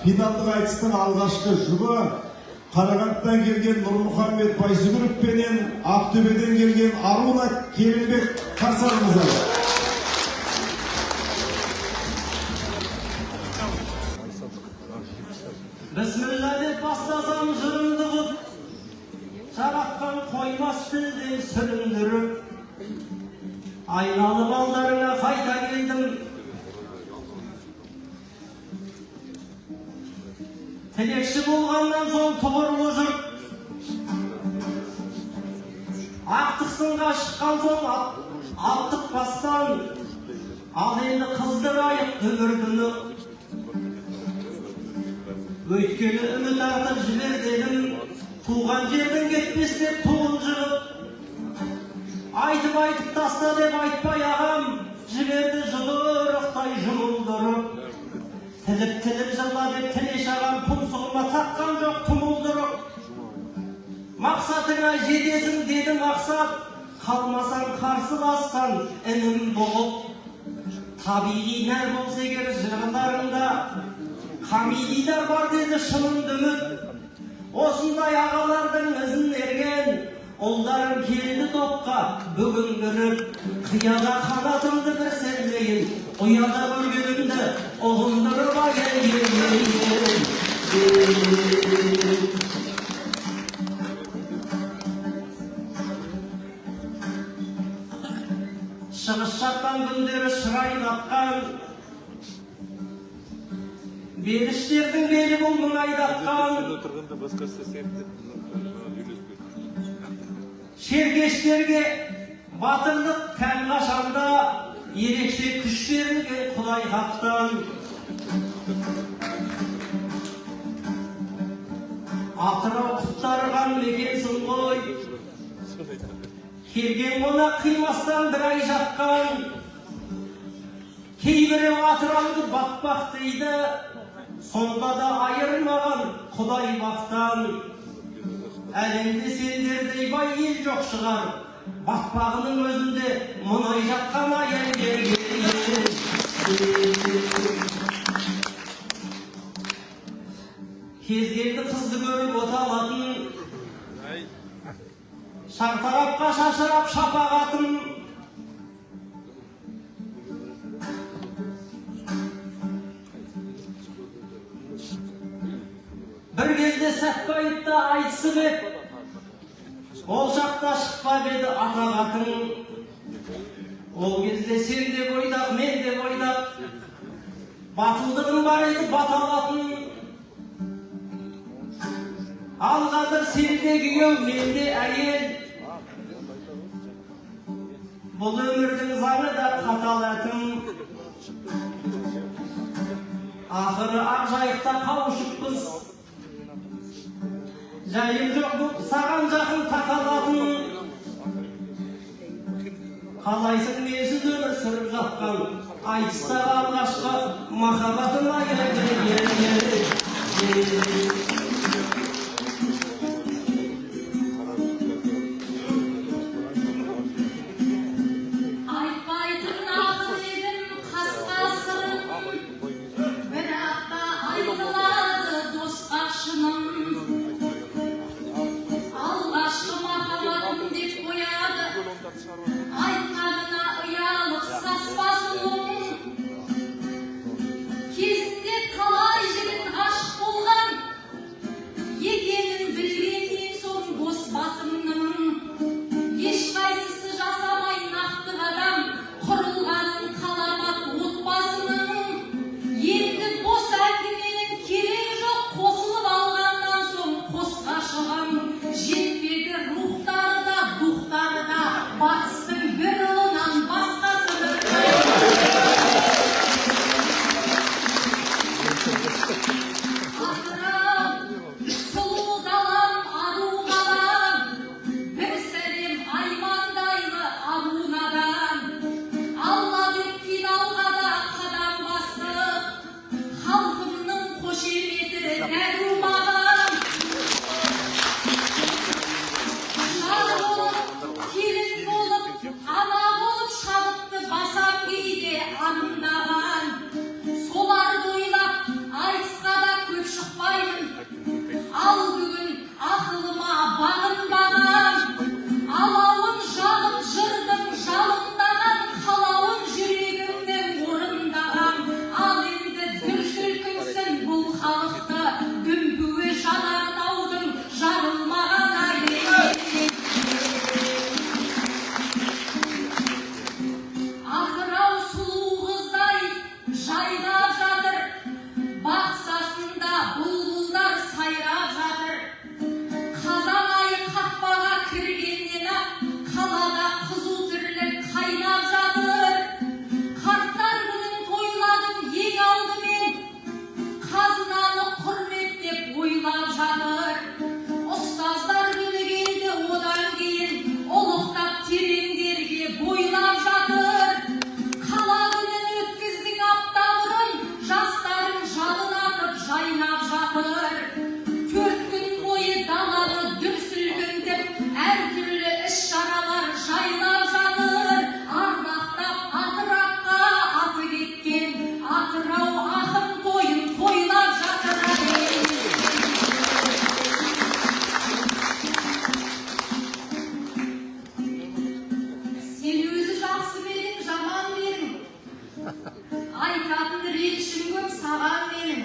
финалдық айтыстың алғашқы жұбы Қарағандыдан келген Нұрмұхаммед Байсүгіров пенен Ақтөбеден келген Аруна Керімбек қарсы алыңыздар. Bismillah деп бастасам жырымды құт, жаратқан қоймас тілден сүріндіріп, айналып алдарыңа қайта келдім. Тілекші болғаннан соң тұғырлы жұрт, ақтық сынға шыққан соң аттық бастан, ал енді қыздырайық дүбірдіні. Өйткені үміт артып жібер дедім, туған жерден кетпес деп туын жығып. Айтып таста деп айтпай ағам, жіберді жұдырықтай жұмылдырып. Тіліп жырла деп тілеш ағам, тұмсығыма таққан жоқ тұмылдырып. Мақсатыңа жетесің деді мақсат, қалмасаң қарсыласқан інім болып. Табиғи нәр болса егер жырындарыңда, Хамидидар бар деді шынымды үміт. Осындай ағалардың ізін ерген, ұлдарым келді топқа бүгін бүріп. Қияда қанатымды бір сәлейін, ұяда көргенімді ұғындырып әкелген. Шығыс жақтан күндері шырайын атқан, Беріштердің белі бұл мұң айдатқан, шергештерге батырлық тән қашанда, ерекше күш берілген Құдай хақтан. Атырау құттарған мекенсің ғой, келген қонақ қимастан бір ай жатқан. Кейбірі Атырауды бақпақ дейді, сонда да айырмаған Құдай бақтан. Әлемде сендердей бай ел жоқ шығар, батпағының өзінде мұнай жатқан аян берген. Кезгелді қызды көріп оталатын, шартарапқа шашырап шапағатын. Бір кезде Сәтбаевта айтысып еп, ол жақта шықпап еді атағатың. Ол кезде сен де бойдақ, мен де бойдақ, батылдығың бар еді баталатын. Ал қазір сенде күйеу, менде әйел, бұл өмірдің заңы да қатал әкім. Ақыры Ақжайықта қауышыппыз, жайым жоқ бұл саған жақын тақалатын. Қалайсың менсіз өмір сүріп жатқан, айтыстағы алғашқы махаббатыма келген. Айтқанына ұялып саспасың, кезінде талай ağır. 4 gün boyu dalalı dürsülgündür, her türlü iş-şaralar jaylap janır. Ardaqta Patıraqqa atı gitken, Atırau ahın toyun toylap жатыр. Sen özü жақсы бердің, жаман бердің. Айтатын ренішім көп саған менің.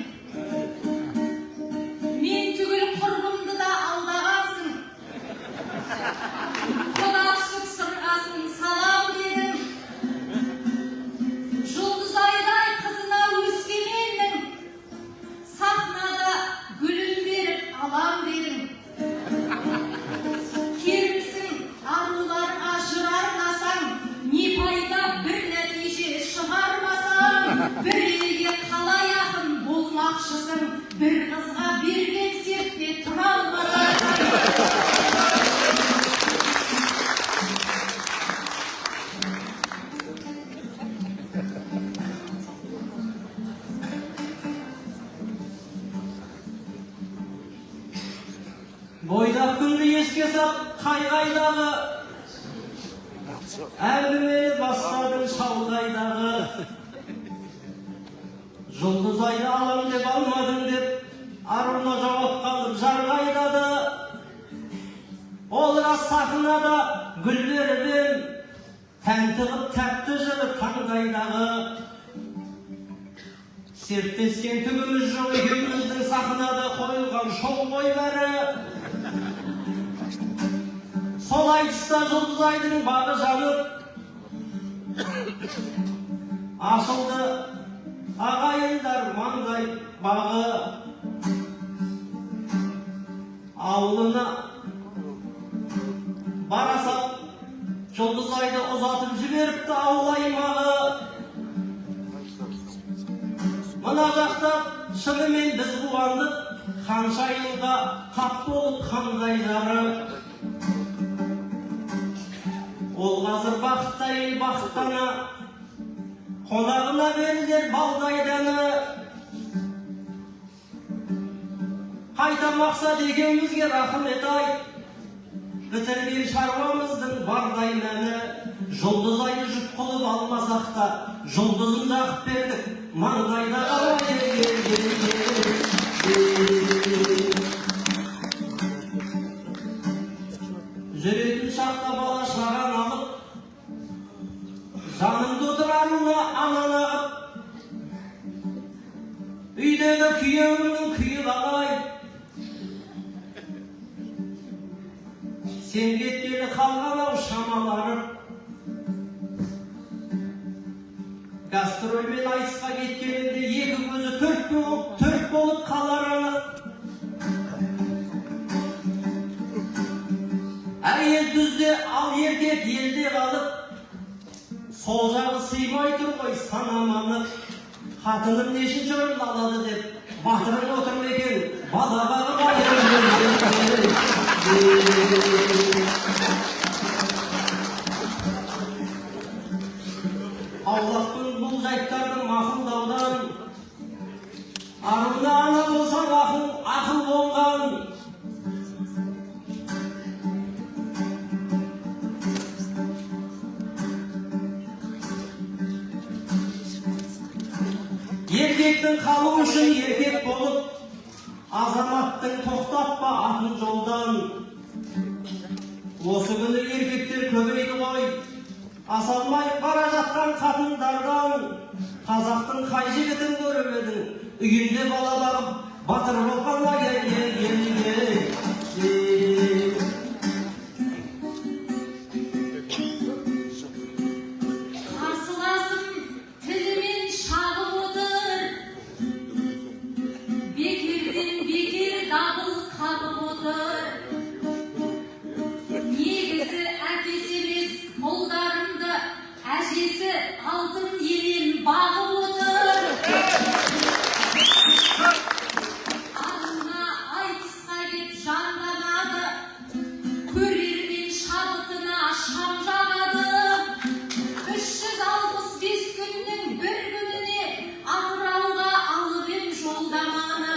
Мен түгіл құрбымды да алдағансың. Құда түсіп сырғасын салам бердің. Жұлдызайдай қызына өскеменнің, сахнада гүлін беріп алам дедің. Керімсің, аруларға жыр арнасаң, не пайда бір нәтиже шығармасаң, бір елге қалай ақын болмақшысың, бір қызға берген сертте тұра алмасаң. Бойдақ күнді еске сап, қайғайдағы әңгімені бастадың шалғайдағы. Жұлдызайды алам деп алмадың деп, аруына жауап қалып жарғайдады. Ол рас сахнада гүл беріп ем, тәнті қып тәтті жыры таңдайдағы. Серттескен түгіміз жоқ екеуміздің сахнада қойылған шоу ғой бәрі. Солай тұста жұлдызайдың бағы жанып, ашылды ағайындар маңдай бағы. Ауылына бара сап, жұлдызайды ұзатып жіберіпті ауыл аймағы. Мына жақта шынымен біз қуандық, қанша жылға қап болып қандай жары. Ол қазір бақытты әйел бақыттана, қонағына берілер балдайданы. Қайта мақсат екеумізге рахмет ай, бітірген шаруамыздың бардай мәні. Жұлдызайды жұп қылып алмасақ та, жұлдызын жақып бердік, маңдайда қалай. Жүретін шақта бала шаған алып, жаныңды отырарына анан ағып. Үйдегі күйеуіңнің күйі қалай, сен кеткелі қалған ау шамаларып. Гастрольмен айтысқа кеткенінде екі көзі төрт болып қалар анық. Әйел түзде, ал еркек елде қалып, сол жағы сыймай тұр ғой санаманып. Қатыным нешінші орын алады деп, батырың отыр екен, бала бағып Аулақпын бұл жайттарды мақұлдаудан, арымда ана болсаң ақыл болған. Еркектің қалу үшін еркек болып, азаматтың тоқтатпа атын жолдан. Осы күні еркектер көбейді ғой, асалмай бара жатқан қатындардан. Қазақтың қай жігітін көріп едің, үйінде бала бағып, батыр болғанға Қарсыласым тілімен шағып отыр, бекерден бекер дабыл қағып отыр. Негізі әкесі емес қолдарымды, әжесі алтын елен бағып отыр. Ағына айтысқа кеп жанданады, көрермен шабытына шам жағады. 365 күннің бір күніне Атырауға алып ем жолдаманы.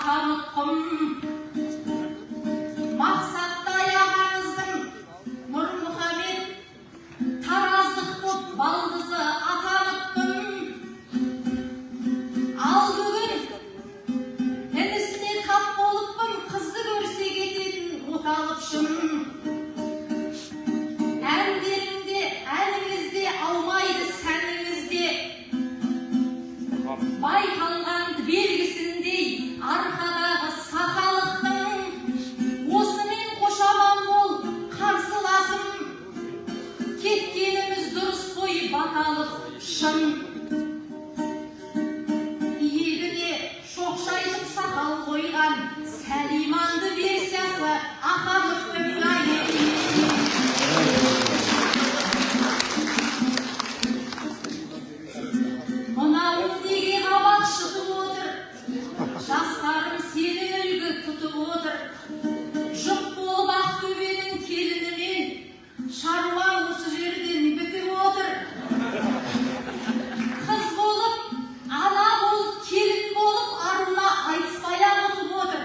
atamıkkım. Maksatda yağanızdım Nur Muhammed, tarazlık bop baldızı atamıkkım. Al bugün nenesine tap bolupпын, kızdı görse geten utalıpшын. Әндеріңде, әліңізде алмайды сәніңізде, байқалған белгісіндей арқадағы сақалықтың. Осымен қошаман бол қарсыласым, кеткеніміз дұрыс қой баталық шын. Иегіне шоқшайтып сақал қойған Сәлиманды версиясы Ахановтың айы. Мынауың неге қабақ шытып отыр? Жастарым сені үлгі тұтып отыр. Жұп болып Ақтөбенің келінімен шаруа осы жерден бітіп отыр. Қыз болып, ана болып, келін болып аруына айтыспай-ақ ұтып отыр.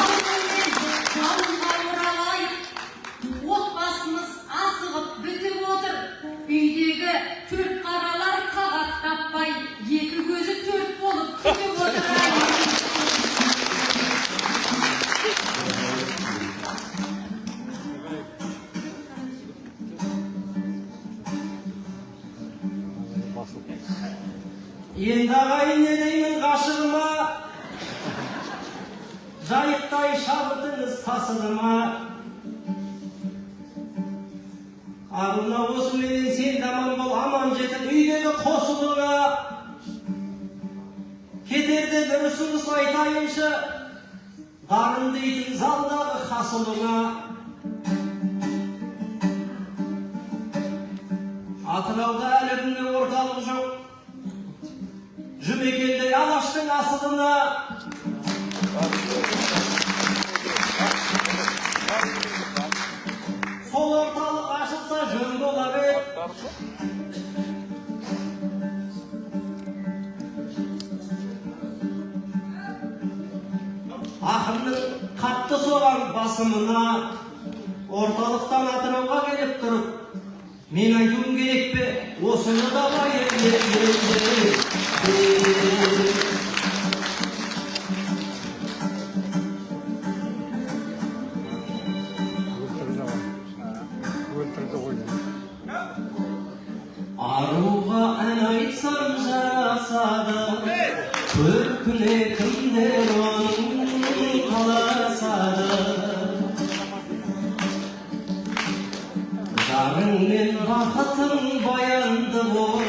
Ауылмен ауылға оралайық, отбасымыз асығып бітіп отыр. Үйдегі төрт қаралар қағат таппай, екі көзі төрт болып күтіп отыр. Енді ағайын не деймін ғашығыма, жайықтай шабытыңыз тасыды ма? Арuna осыменен сен аман бол, аман жетіп үйдегі қосылыңа. Кетерде бір ұсыныс айтайыншы, дарын дейтін залдағы хасылыңа. Атырауда әлі күнге орталық жоқ, Жұмекелдей Алаштың асылына. Сол орталық ашылса жөн болар еді. Ақынның қатты соған басымына, орталықтан Атырауға келіп тұрып, мен айтуым керек пе, осыны да байы Аруға ән айтсам жарасады, көркіне кімдер оның қаласады. Жарыңмен бақытың баянды бол,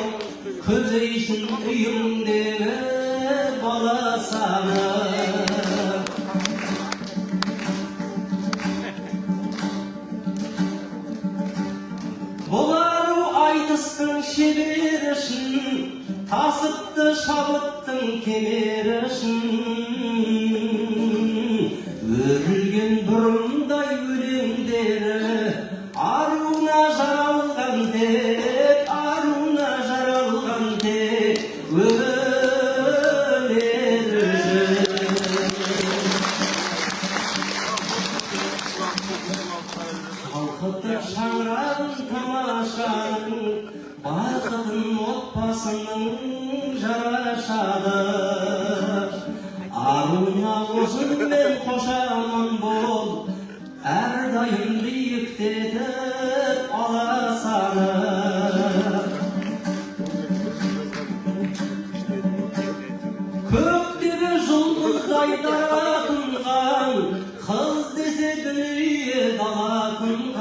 көзейсін үйіңдегі баласаны. Айтыстың шеберішін, тасыпты шабыттың кемерішін. Өрілген бұрымдай өлеңдері, аруына жаралған деп, аруына жаралған деп өлерішін. Қалқытып шаңырағын тамашаның, бақытын отбасының жарашады. Аруына осымен қошаман бол, әрдайым биіктетіп аласаны. Көктегі жұлдыздай дара тұнған, қыз десе дүние дала тұнған.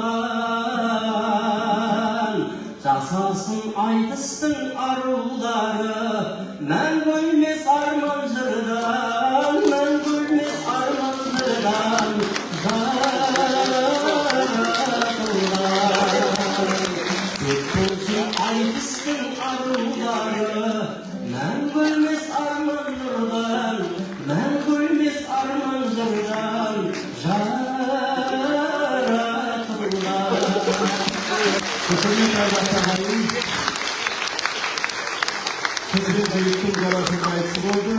Жасасын айтыстың арулары, мән бөлмес арман жырдан, мән бөлмес арман жырдан жаратылған. Көк болсын айтыстың арулары, мән бөлмес арман жырдан, мән бөлмес арман жырдан жаратылған. Дөйіттің жарасында айтысы болды.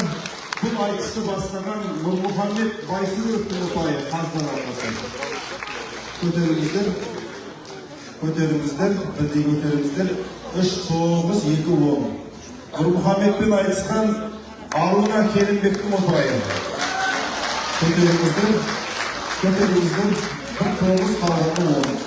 Бұл айтысты бастаған Нұрмұхаммед Байсүгіровтің ұпайы қаздан алқасы. Көтеріңіздер, бірдей көтеріңіздер. 3-9-2-10. Нұрмұхаммедпен айтысқан Аруна Келімбектің ұпайы. Көтеріңіздер, 1-9 қалғаны 10.